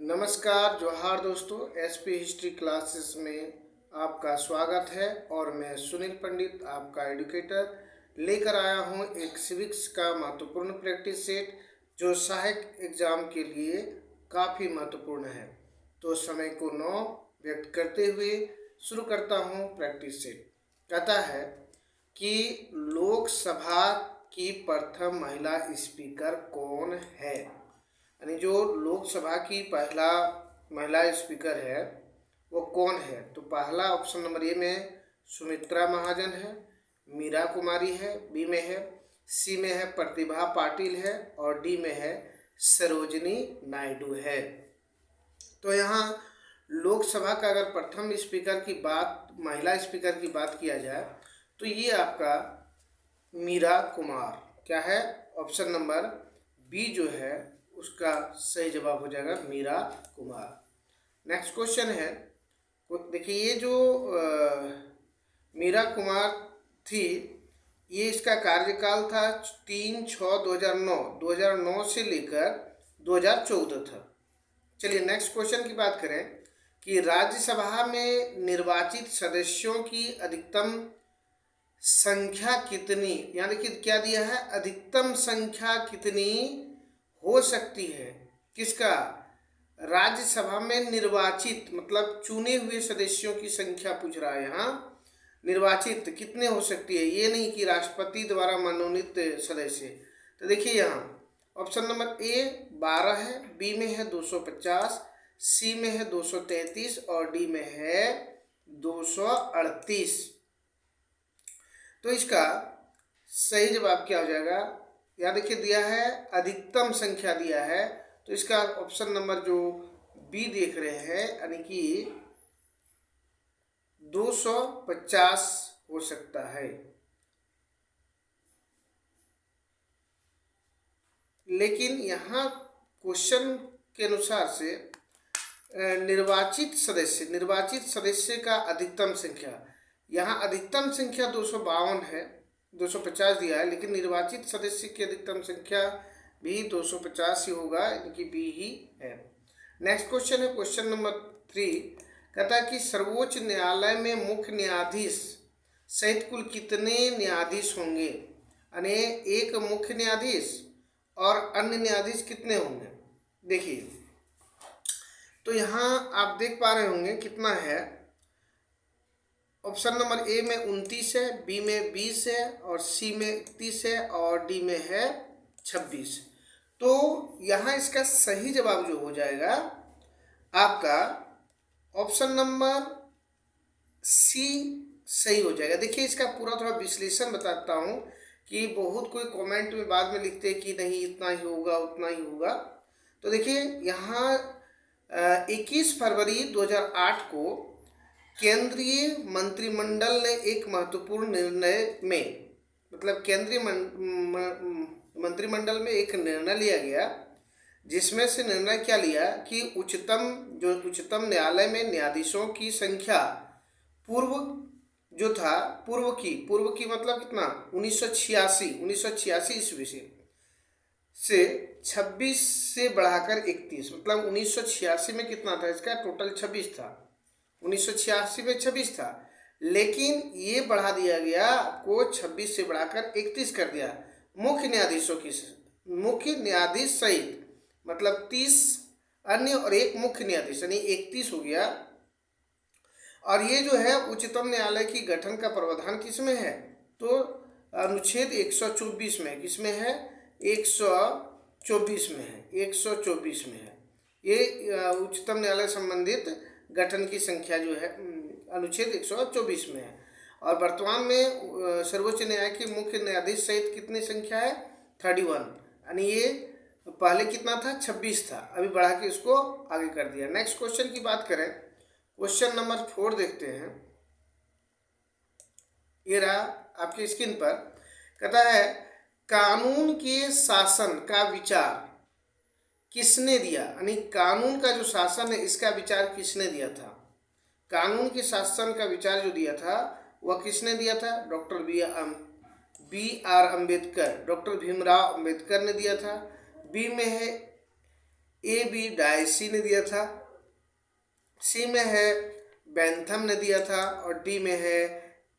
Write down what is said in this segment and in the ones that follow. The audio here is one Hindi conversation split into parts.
नमस्कार, जोहार दोस्तों। एसपी हिस्ट्री क्लासेस में आपका स्वागत है और मैं सुनील पंडित आपका एडुकेटर लेकर आया हूं एक सिविक्स का महत्वपूर्ण प्रैक्टिस सेट जो सहायक एग्जाम के लिए काफ़ी महत्वपूर्ण है। तो समय को 9 व्यक्त करते हुए शुरू करता हूं प्रैक्टिस सेट। कहता है कि लोकसभा की प्रथम महिला स्पीकर कौन है, यानी जो लोकसभा की पहला महिला स्पीकर है वो कौन है। तो पहला ऑप्शन नंबर ए में सुमित्रा महाजन है, मीरा कुमारी है, बी में है, सी में है प्रतिभा पाटिल है और डी में है सरोजिनी नायडू है। तो यहाँ लोकसभा का अगर प्रथम स्पीकर की बात, महिला स्पीकर की बात किया जाए तो ये आपका मीरा कुमार क्या है, ऑप्शन नंबर बी जो है उसका सही जवाब हो जाएगा मीरा कुमार। नेक्स्ट क्वेश्चन है, देखिए ये जो मीरा कुमार थी ये इसका कार्यकाल था 3/6/2009 से लेकर 2014 था। चलिए नेक्स्ट क्वेश्चन की बात करें कि राज्यसभा में निर्वाचित सदस्यों की अधिकतम संख्या कितनी, यहाँ देखिए क्या दिया है, अधिकतम संख्या कितनी हो सकती है। किसका, राज्यसभा में निर्वाचित मतलब चुने हुए सदस्यों की संख्या पूछ रहा है। यहाँ निर्वाचित कितने हो सकती है, ये नहीं कि राष्ट्रपति द्वारा मनोनीत सदस्य। तो देखिए यहाँ ऑप्शन नंबर ए 12 है, बी में है 250, सी में है 233 और डी में है 238। तो इसका सही जवाब क्या हो जाएगा, यहाँ देखिए दिया है अधिकतम संख्या दिया है, तो इसका ऑप्शन नंबर जो बी देख रहे हैं यानी कि 250 हो सकता है। लेकिन यहाँ क्वेश्चन के अनुसार से निर्वाचित सदस्य का अधिकतम संख्या, यहाँ अधिकतम संख्या 252 है, 250 दिया है, लेकिन निर्वाचित सदस्य की अधिकतम संख्या भी 250 ही होगा, यानी कि बी ही है। नेक्स्ट क्वेश्चन है क्वेश्चन नंबर 3, कहता है कि सर्वोच्च न्यायालय में मुख्य न्यायाधीश सहित कुल कितने न्यायाधीश होंगे, यानी एक मुख्य न्यायाधीश और अन्य न्यायाधीश कितने होंगे। देखिए तो यहाँ आप देख पा रहे होंगे कितना है, ऑप्शन नंबर ए में 29 है, बी में 20 है और सी में 31 है और डी में है 26। तो यहाँ इसका सही जवाब जो हो जाएगा आपका ऑप्शन नंबर सी सही हो जाएगा। देखिए इसका पूरा थोड़ा विश्लेषण बताता हूँ कि बहुत कोई कमेंट में बाद में लिखते हैं कि नहीं इतना ही होगा उतना ही होगा। तो देखिए यहाँ 21 फरवरी 2008 को केंद्रीय मंत्रिमंडल ने एक महत्वपूर्ण निर्णय में, मतलब केंद्रीय मंत्रिमंडल में एक निर्णय लिया गया जिसमें से निर्णय क्या लिया कि उच्चतम न्यायालय में न्यायाधीशों की संख्या पूर्व की मतलब कितना 1986 ईस्वी से 26 से बढ़ाकर 31, मतलब 1986 में कितना था, इसका टोटल 26 था, 1986 में 26 था, लेकिन ये बढ़ा दिया गया आपको 26 से बढ़ाकर 31 कर दिया। मुख्य न्यायाधीश सहित मतलब 30 अन्य और एक मुख्य न्यायाधीश यानी 31 हो गया। और ये जो है उच्चतम न्यायालय की गठन का प्रावधान किसमें है, तो अनुच्छेद 124 में, किसमें है 124 में है, 124 में है। ये उच्चतम न्यायालय संबंधित गठन की संख्या जो है अनुच्छेद 124 में है। और वर्तमान में सर्वोच्च न्यायालय के मुख्य न्यायाधीश सहित कितनी संख्या है 31, यानी ये पहले कितना था 26 था, अभी बढ़ा के इसको आगे कर दिया। नेक्स्ट क्वेश्चन की बात करें, क्वेश्चन नंबर 4 देखते हैं। ये रहा आपकी स्क्रीन पर, कहता है कानून के शासन का विचार किसने दिया, यानी कानून का जो शासन है इसका विचार किसने दिया था। कानून के शासन का विचार जो दिया था वह किसने दिया था, doctor B R Ambedkar, doctor Bhimrao Ambedkar ने दिया था। बी में है ए बी डायसी ने दिया था, सी में है बेंथम ने दिया था और डी में है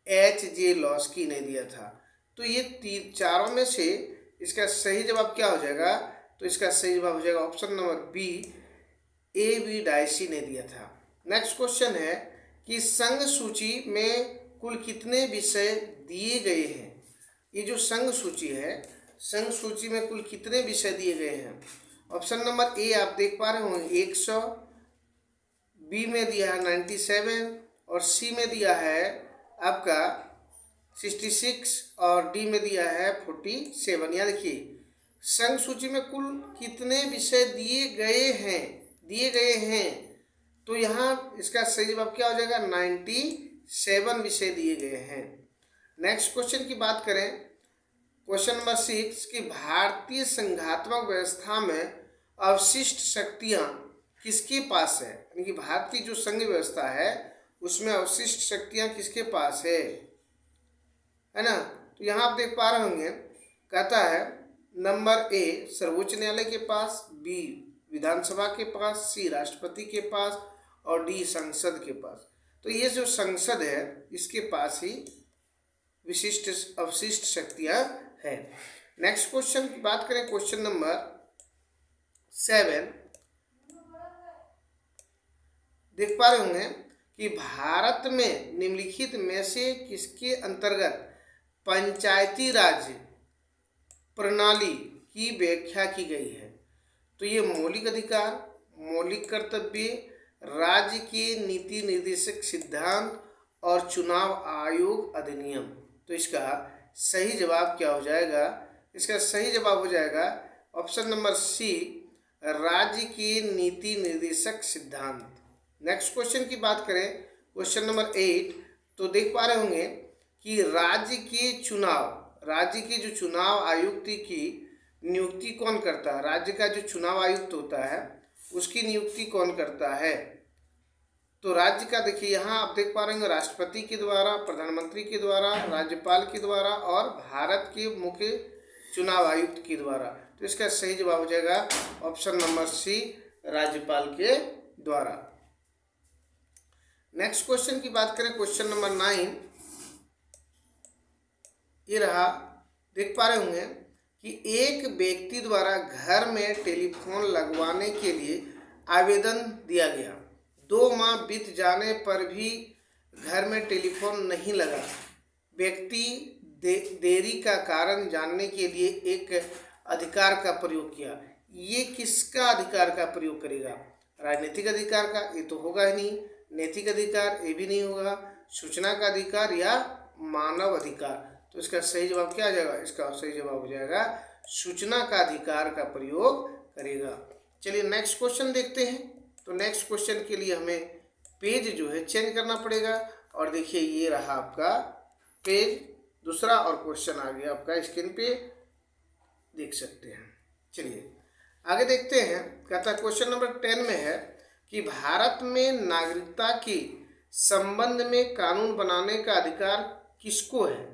एच जे लॉस्की ने दिया था। तो ये चारों में से इसका सही जवाब क्या हो जाएगा? तो इसका सही जवाब हो जाएगा option number B, A B Dicey ने दिया था। नेक्स्ट क्वेश्चन है कि संघ सूची में कुल कितने विषय दिए गए हैं? ये जो संघ सूची है, संघ सूची में कुल कितने विषय दिए गए हैं? ऑप्शन नंबर ए आप देख पा रहे होंगे 100, बी में दिया है 97 और सी में दिया है आपका 66 और डी में दिया है 47। यहाँ देखिए संघ सूची में कुल कितने विषय दिए गए हैं, तो यहाँ इसका सही जवाब क्या हो जाएगा? 97 विषय दिए गए हैं। नेक्स्ट क्वेश्चन की बात करें, क्वेश्चन नंबर 6 कि भारतीय संघात्मक व्यवस्था में अवशिष्ट शक्तियाँ किसके पास है? यानी कि भारत की जो संघ व्यवस्था है उसमें अवशिष्ट शक्तियाँ किसके पास है ना? तो यहाँ आप देख पा रहे होंगे, कहता है नंबर ए सर्वोच्च न्यायालय के पास, बी विधानसभा के पास, सी राष्ट्रपति के पास और डी संसद के पास। तो ये जो संसद है इसके पास ही अवशिष्ट शक्तियाँ है। नेक्स्ट क्वेश्चन की बात करें, क्वेश्चन नंबर 7 देख पा रहे होंगे कि भारत में निम्नलिखित में से किसके अंतर्गत पंचायती राज प्रणाली की व्याख्या की गई है? तो ये मौलिक अधिकार, मौलिक कर्तव्य, राज्य के नीति निर्देशक सिद्धांत और चुनाव आयोग अधिनियम। तो इसका सही जवाब क्या हो जाएगा? इसका सही जवाब हो जाएगा ऑप्शन नंबर सी, राज्य के नीति निर्देशक सिद्धांत। नेक्स्ट क्वेश्चन की बात करें, क्वेश्चन नंबर 8, तो देख पा रहे होंगे कि राज्य के जो चुनाव आयुक्त की नियुक्ति कौन करता है? राज्य का जो चुनाव आयुक्त होता है उसकी नियुक्ति कौन करता है? तो राज्य का देखिए यहाँ आप देख पा रहे हैं राष्ट्रपति के द्वारा, प्रधानमंत्री के द्वारा, राज्यपाल के द्वारा और भारत के मुख्य चुनाव आयुक्त के द्वारा। तो इसका सही जवाब हो जाएगा ऑप्शन नंबर सी, राज्यपाल के द्वारा। नेक्स्ट क्वेश्चन की बात करें, क्वेश्चन नंबर 9 ये रहा। देख पा रहे होंगे कि एक व्यक्ति द्वारा घर में टेलीफोन लगवाने के लिए आवेदन दिया गया, 2 माह बीत जाने पर भी घर में टेलीफोन नहीं लगा। व्यक्ति देरी का कारण जानने के लिए एक अधिकार का प्रयोग किया। ये किसका अधिकार का प्रयोग करेगा? राजनीतिक अधिकार का? ये तो होगा ही नहीं। नैतिक अधिकार? ये भी नहीं होगा। सूचना का अधिकार या मानव अधिकार? तो इसका सही जवाब क्या आ जाएगा? इसका सही जवाब हो जाएगा सूचना का अधिकार का प्रयोग करेगा। चलिए नेक्स्ट क्वेश्चन देखते हैं। तो नेक्स्ट क्वेश्चन के लिए हमें पेज जो है चेंज करना पड़ेगा और देखिए ये रहा आपका पेज दूसरा और क्वेश्चन आ गया आपका स्क्रीन पे देख सकते हैं। चलिए आगे देखते हैं। कहता क्वेश्चन नंबर 10 में है कि भारत में नागरिकता के संबंध में कानून बनाने का अधिकार किसको है?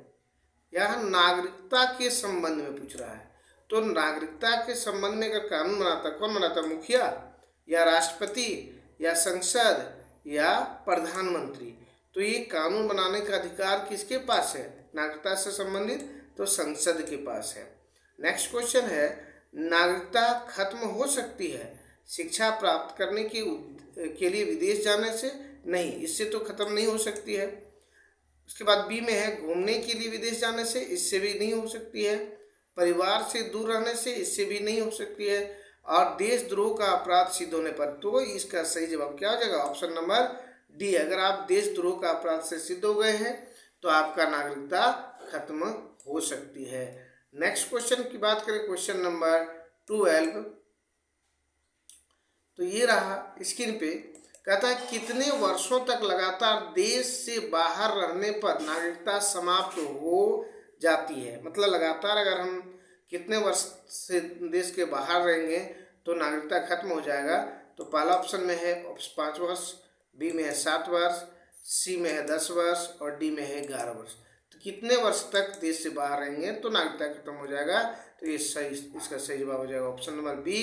यहाँ नागरिकता के संबंध में पूछ रहा है। तो नागरिकता के संबंध में अगर कानून बनाता, कौन बनाता? मुखिया या राष्ट्रपति या संसद या प्रधानमंत्री? तो ये कानून बनाने का अधिकार किसके पास है नागरिकता से संबंधित? तो संसद के पास है। नेक्स्ट क्वेश्चन है, नागरिकता खत्म हो सकती है शिक्षा प्राप्त करने के लिए विदेश जाने से? नहीं, इससे तो खत्म नहीं हो सकती है। उसके बाद बी में है घूमने के लिए विदेश जाने से? इससे भी नहीं हो सकती है। परिवार से दूर रहने से? इससे भी नहीं हो सकती है। और देशद्रोह का अपराध सिद्ध होने पर? तो इसका सही जवाब क्या हो जाएगा? Option number D. अगर आप देशद्रोह का अपराध से सिद्ध हो गए हैं तो आपका नागरिकता खत्म हो सकती है। नेक्स्ट क्वेश्चन की बात करें, क्वेश्चन नंबर 12, तो ये रहा स्क्रीन पे। कहता है कितने वर्षों तक लगातार देश से बाहर रहने पर नागरिकता समाप्त हो जाती है? मतलब लगातार अगर हम कितने वर्ष से देश के बाहर रहेंगे तो नागरिकता खत्म हो जाएगा? तो पहला ऑप्शन में है 5 वर्ष, बी में है 7 वर्ष, सी में है 10 वर्ष और डी में है 11 वर्ष। तो कितने वर्ष तक देश से बाहर रहेंगे तो नागरिकता खत्म हो जाएगा? तो ये सही, इसका सही जवाब हो जाएगा ऑप्शन नंबर बी,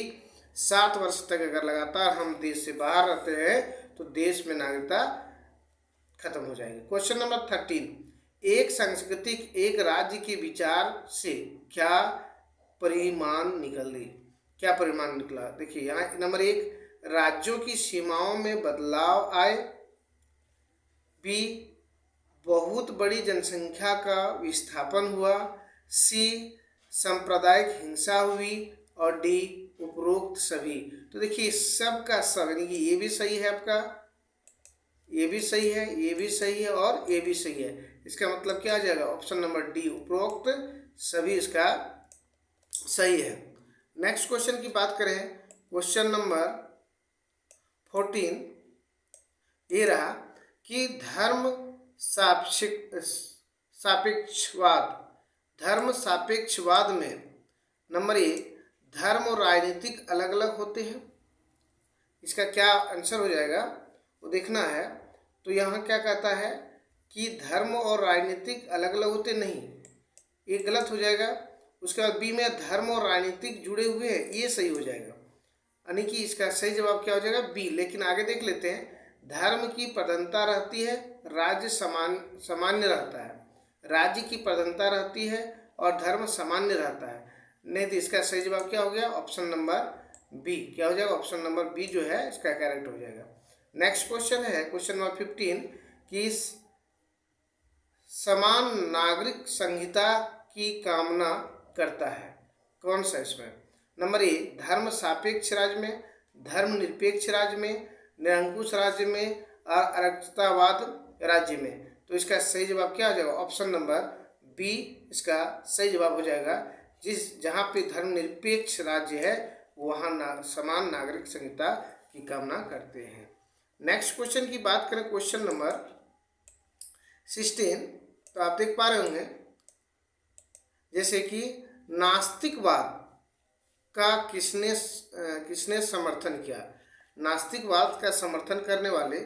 7 वर्ष तक अगर लगातार हम देश से बाहर रहते हैं तो देश में नागरिकता खत्म हो जाएगी। क्वेश्चन नंबर 13, एक संस्कृति एक राज्य के विचार से क्या परिमाण निकला। देखिए यहाँ नंबर 1, राज्यों की सीमाओं में बदलाव आए, बी, बहुत बड़ी जनसंख्या का विस्थापन हुआ, सी, सांप्रदायिक हिंसा हुई, और डी, उपरोक्त सभी। तो देखिए सब का सब, यानी कि ये भी सही है आपका, ये भी सही है, ये भी सही है और ये भी सही है। इसका मतलब क्या आ जाएगा, ऑप्शन नंबर डी, उपरोक्त सभी इसका सही है। नेक्स्ट क्वेश्चन की बात करें, क्वेश्चन नंबर 14 ये रहा कि धर्म सापेक्षवाद में नंबर 1, धर्म और राजनीतिक अलग अलग होते हैं। इसका क्या आंसर हो जाएगा वो देखना है। तो यहाँ क्या कहता है कि धर्म और राजनीतिक अलग अलग होते नहीं, ये गलत हो जाएगा। उसके बाद बी में धर्म और राजनीतिक जुड़े हुए हैं, ये सही हो जाएगा, यानी कि इसका सही जवाब क्या हो जाएगा, बी। लेकिन आगे देख लेते हैं, धर्म की प्रधानता रहती है, राज्य सामान्य रहता है, राज्य की प्रधानता रहती है और धर्म सामान्य रहता है। नहीं तो इसका सही जवाब क्या हो गया, ऑप्शन नंबर बी। क्या हो जाएगा, ऑप्शन नंबर बी जो है इसका करेक्ट हो जाएगा। नेक्स्ट क्वेश्चन है क्वेश्चन नंबर 15 कि समान नागरिक संहिता की कामना करता है, कौन सा इसमें। नंबर 1, धर्म सापेक्ष राज्य में, धर्म निरपेक्ष राज्य में, निरंकुश राज्य में और अराजकतावाद राज्य में। तो इसका सही जवाब क्या हो जाएगा, ऑप्शन नंबर बी इसका सही जवाब हो जाएगा। जहाँ पे धर्मनिरपेक्ष राज्य है वहाँ समान नागरिक संहिता की कामना करते हैं। नेक्स्ट क्वेश्चन की बात करें, क्वेश्चन नंबर 16, तो आप देख पा रहे होंगे जैसे कि नास्तिकवाद का किसने समर्थन किया। नास्तिकवाद का समर्थन करने वाले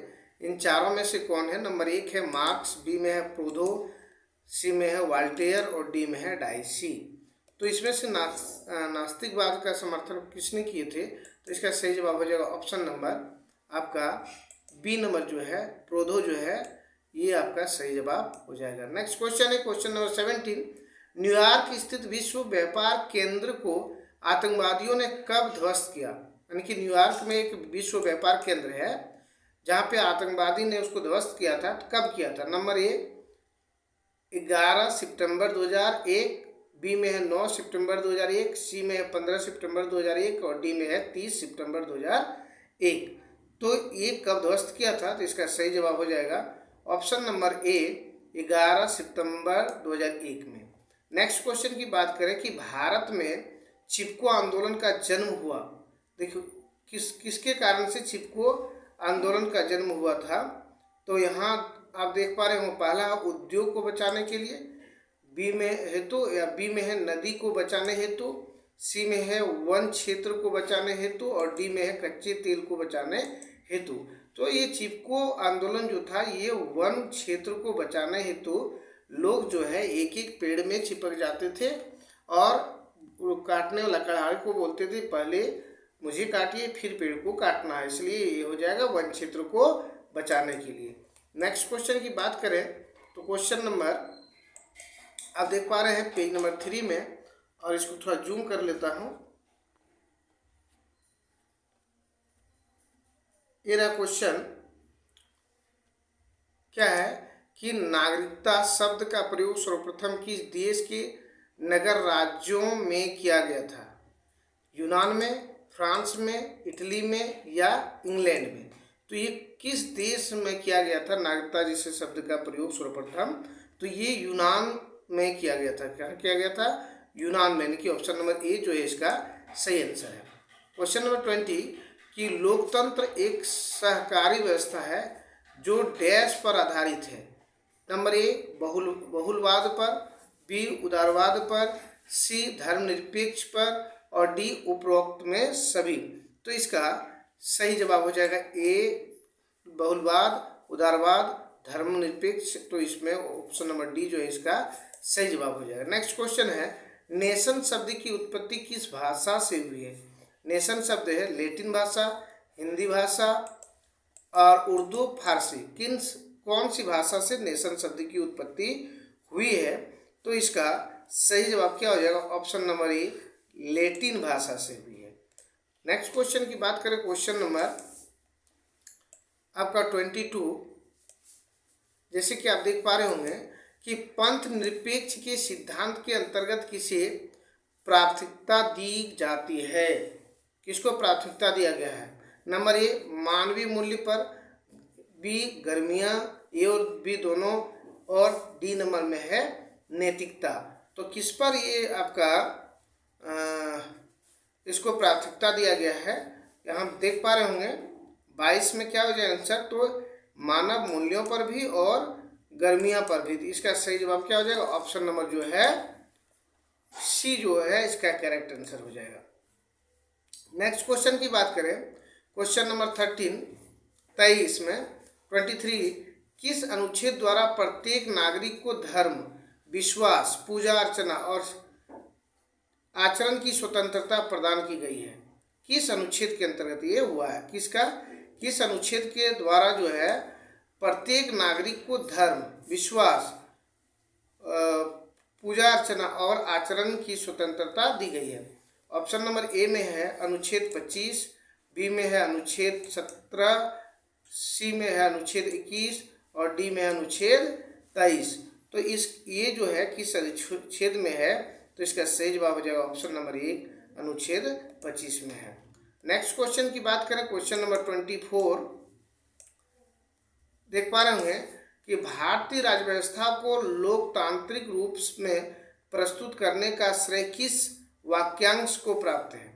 इन चारों में से कौन है। नंबर 1 है मार्क्स, बी में है प्रूदो, सी में है वाल्टेयर और डी में है डाइसी। तो इसमें से नास्तिकवाद का समर्थन किसने किए थे, तो इसका सही जवाब हो जाएगा ऑप्शन नंबर आपका बी नंबर जो है प्रूदो जो है, ये आपका सही जवाब हो जाएगा। नेक्स्ट क्वेश्चन है क्वेश्चन नंबर 17, न्यूयॉर्क स्थित विश्व व्यापार केंद्र को आतंकवादियों ने कब ध्वस्त किया। यानी कि न्यूयॉर्क में एक विश्व व्यापार केंद्र है जहाँ पे आतंकवादी ने उसको ध्वस्त किया था, तो कब किया था। नंबर 1, 11 सितंबर 2001, बी में है 9 सितंबर 2001, सी में है 15 सितंबर 2001 और डी में है 30 सितंबर 2001। तो ये कब ध्वस्त किया था, तो इसका सही जवाब हो जाएगा ऑप्शन नंबर ए, 11 सितंबर 2001 में। नेक्स्ट क्वेश्चन की बात करें कि भारत में चिपको आंदोलन का जन्म हुआ। देखो किसके कारण से चिपको आंदोलन का जन्म हुआ था, तो यहाँ आप देख पा रहे हो, पहला उद्योग को बचाने के लिए, बी में हेतु या बी में है नदी को बचाने हेतु, सी में है वन क्षेत्र को बचाने हेतु और डी में है कच्चे तेल को बचाने हेतु। तो ये चिपको आंदोलन जो था ये वन क्षेत्र को बचाने हेतु लोग जो है एक एक पेड़ में चिपक जाते थे और काटने वाला कड़ाही को बोलते थे पहले मुझे काटिए फिर पेड़ को काटना है, इसलिए ये हो जाएगा वन क्षेत्र को बचाने के लिए। नेक्स्ट क्वेश्चन की बात करें तो क्वेश्चन नंबर आप देख पा रहे हैं पेज नंबर 3 में, और इसको थोड़ा जूम कर लेता हूं। ये रहा क्वेश्चन, क्या है कि नागरिकता शब्द का प्रयोग सर्वप्रथम किस देश के नगर राज्यों में किया गया था। यूनान में, फ्रांस में, इटली में या इंग्लैंड में। तो ये किस देश में किया गया था नागरिकता जैसे शब्द का प्रयोग सर्वप्रथम, तो ये यूनान में किया गया था। क्या किया गया था, यूनान में, यानी कि ऑप्शन नंबर ए जो है इसका सही आंसर है। क्वेश्चन नंबर 20 कि लोकतंत्र एक सहकारी व्यवस्था है जो डैश पर आधारित है। नंबर ए बहुलवाद पर, बी उदारवाद पर, सी धर्मनिरपेक्ष पर और डी उपरोक्त में सभी। तो इसका सही जवाब हो जाएगा ए बहुलवाद, उदारवाद, धर्मनिरपेक्ष। तो इसमें ऑप्शन नंबर डी जो है इसका सही जवाब हो जाएगा। नेक्स्ट क्वेश्चन है नेशन शब्द की उत्पत्ति किस भाषा से हुई है। नेशन शब्द है लैटिन भाषा, हिंदी भाषा और उर्दू, फारसी। कौन सी भाषा से नेशन शब्द की उत्पत्ति हुई है? तो इसका सही जवाब क्या हो जाएगा? ऑप्शन नंबर ए, लैटिन भाषा से हुई है। नेक्स्ट क्वेश्चन की बात करें, क्वेश्चन नंबर आपका 22। जैसे कि आप देख पा रहे होंगे कि पंथ निरपेक्ष के सिद्धांत के अंतर्गत किसे प्राथमिकता दी जाती है? किसको प्राथमिकता दिया गया है? नंबर ए, मानवीय मूल्य पर, बी गर्मियाँ, ए और बी दोनों, और डी नंबर में है नैतिकता। तो किस पर ये आपका इसको प्राथमिकता दिया गया है? यहाँ हम देख पा रहे होंगे 22 में क्या हो जाएगा आंसर? तो मानव मूल्यों पर भी और गर्मियाँ पर भी। इसका सही जवाब क्या हो जाएगा? ऑप्शन नंबर जो है सी जो है इसका करेक्ट आंसर हो जाएगा। नेक्स्ट क्वेश्चन की बात करें, क्वेश्चन नंबर 23 में 23, किस अनुच्छेद द्वारा प्रत्येक नागरिक को धर्म, विश्वास, पूजा अर्चना और आचरण की स्वतंत्रता प्रदान की गई है? किस अनुच्छेद के अंतर्गत ये हुआ है? किस अनुच्छेद के द्वारा जो है प्रत्येक नागरिक को धर्म, विश्वास, पूजा अर्चना और आचरण की स्वतंत्रता दी गई है? ऑप्शन नंबर ए में है अनुच्छेद 25, बी में है अनुच्छेद 17, सी में है अनुच्छेद 21 और डी में है अनुच्छेद 23। तो ये जो है किस अनुच्छेद में है? तो इसका सही जवाब हो जाएगा ऑप्शन नंबर 1, अनुच्छेद 25 में है। नेक्स्ट क्वेश्चन की बात करें, क्वेश्चन नंबर 24। देख पा रहे होंगे कि भारतीय राज्य व्यवस्था को लोकतांत्रिक रूप में प्रस्तुत करने का श्रेय किस वाक्यांश को प्राप्त है?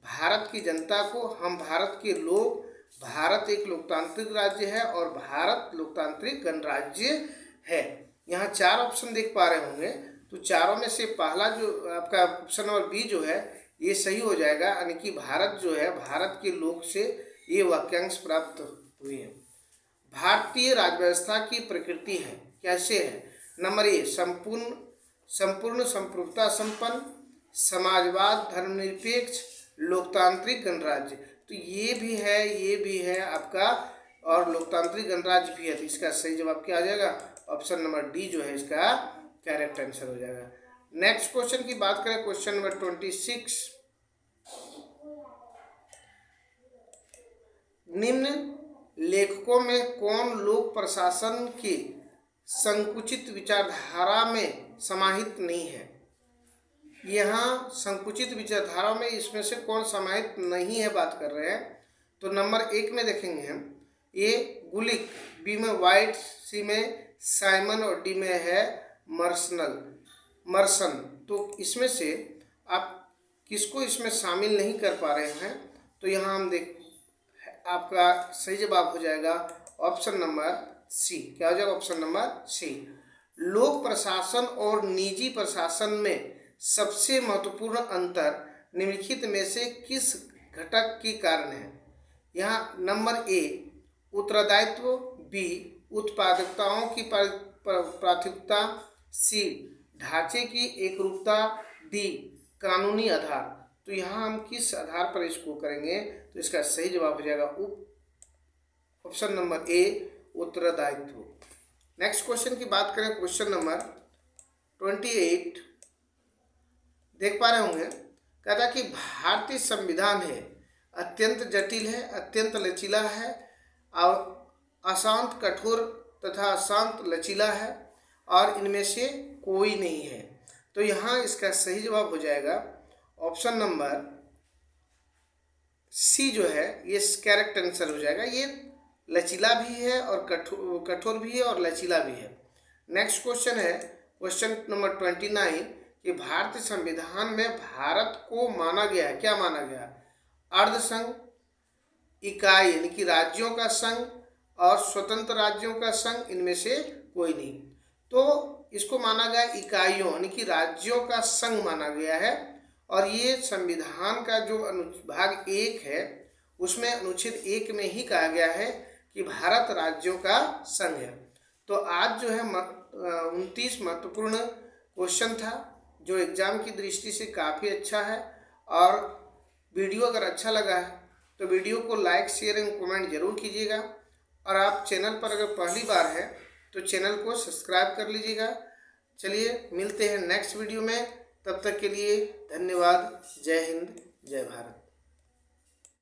भारत की जनता को, हम भारत के लोग, भारत एक लोकतांत्रिक राज्य है और भारत लोकतांत्रिक गणराज्य है। यहाँ 4 ऑप्शन देख पा रहे होंगे, तो चारों में से पहला जो आपका ऑप्शन नंबर बी जो है ये सही हो जाएगा, यानी कि भारत जो है, भारत के लोग से ये वाक्यांश प्राप्त हुए हैं। भारतीय राज्य व्यवस्था की प्रकृति है, कैसे है? नंबर ए, संपूर्ण संप्रभुता संपन्न, समाजवाद, धर्मनिरपेक्ष, लोकतांत्रिक गणराज्य। तो ये भी है आपका, और लोकतांत्रिक गणराज्य भी है। तो इसका सही जवाब क्या आ जाएगा? ऑप्शन नंबर डी जो है इसका करेक्ट आंसर हो जाएगा। नेक्स्ट क्वेश्चन की बात करें, क्वेश्चन नंबर 26। निम्न लेखकों में कौन लोक प्रशासन की संकुचित विचारधारा में समाहित नहीं है? यहाँ संकुचित विचारधारा में इसमें से कौन समाहित नहीं है बात कर रहे हैं? तो नंबर 1 में देखेंगे हम, ए गुलिक, बी में वाइट, सी में साइमन और डी में है मर्सन। तो इसमें से आप किसको इसमें शामिल नहीं कर पा रहे हैं? तो यहाँ हम आपका सही जवाब हो जाएगा ऑप्शन नंबर सी। क्या हो जाएगा? Option number C. लोक प्रशासन और निजी प्रशासन में सबसे महत्वपूर्ण अंतर निम्नलिखित में से किस घटक के कारण है? यहाँ नंबर ए उत्तरदायित्व, बी उत्पादकताओं की प्राथमिकता, सी ढांचे की एकरूपता, डी कानूनी आधार। तो यहाँ हम किस आधार पर इसको करेंगे? तो इसका सही जवाब हो जाएगा ऑप्शन नंबर ए, उत्तरदायित्व। नेक्स्ट क्वेश्चन की बात करें, क्वेश्चन नंबर 28। देख पा रहे होंगे, कहता कि भारतीय संविधान है अत्यंत जटिल है, अत्यंत लचीला है और अशांत, कठोर तथा अशांत लचीला है और इनमें से कोई नहीं है। तो यहाँ इसका सही जवाब हो जाएगा ऑप्शन नंबर सी जो है ये करेक्ट आंसर हो जाएगा। ये लचीला भी है और कठोर भी है और लचीला भी है। नेक्स्ट क्वेश्चन है क्वेश्चन नंबर 29 कि भारतीय संविधान में भारत को माना गया है, क्या माना गया? अर्ध संघ इकाई यानी कि राज्यों का संघ और स्वतंत्र राज्यों का संघ, इनमें से कोई नहीं। तो इसको माना गया इकाइयों यानी कि राज्यों का संघ माना गया है। और ये संविधान का जो भाग 1 है उसमें अनुच्छेद 1 में ही कहा गया है कि भारत राज्यों का संघ है। तो आज जो है 29 महत्वपूर्ण क्वेश्चन था जो एग्जाम की दृष्टि से काफ़ी अच्छा है और वीडियो अगर अच्छा लगा है तो वीडियो को लाइक, शेयर एंड कमेंट जरूर कीजिएगा। और आप चैनल पर अगर पहली बार है तो चैनल को सब्सक्राइब कर लीजिएगा। चलिए मिलते हैं नेक्स्ट वीडियो में, तब तक के लिए धन्यवाद। जय हिंद, जय भारत।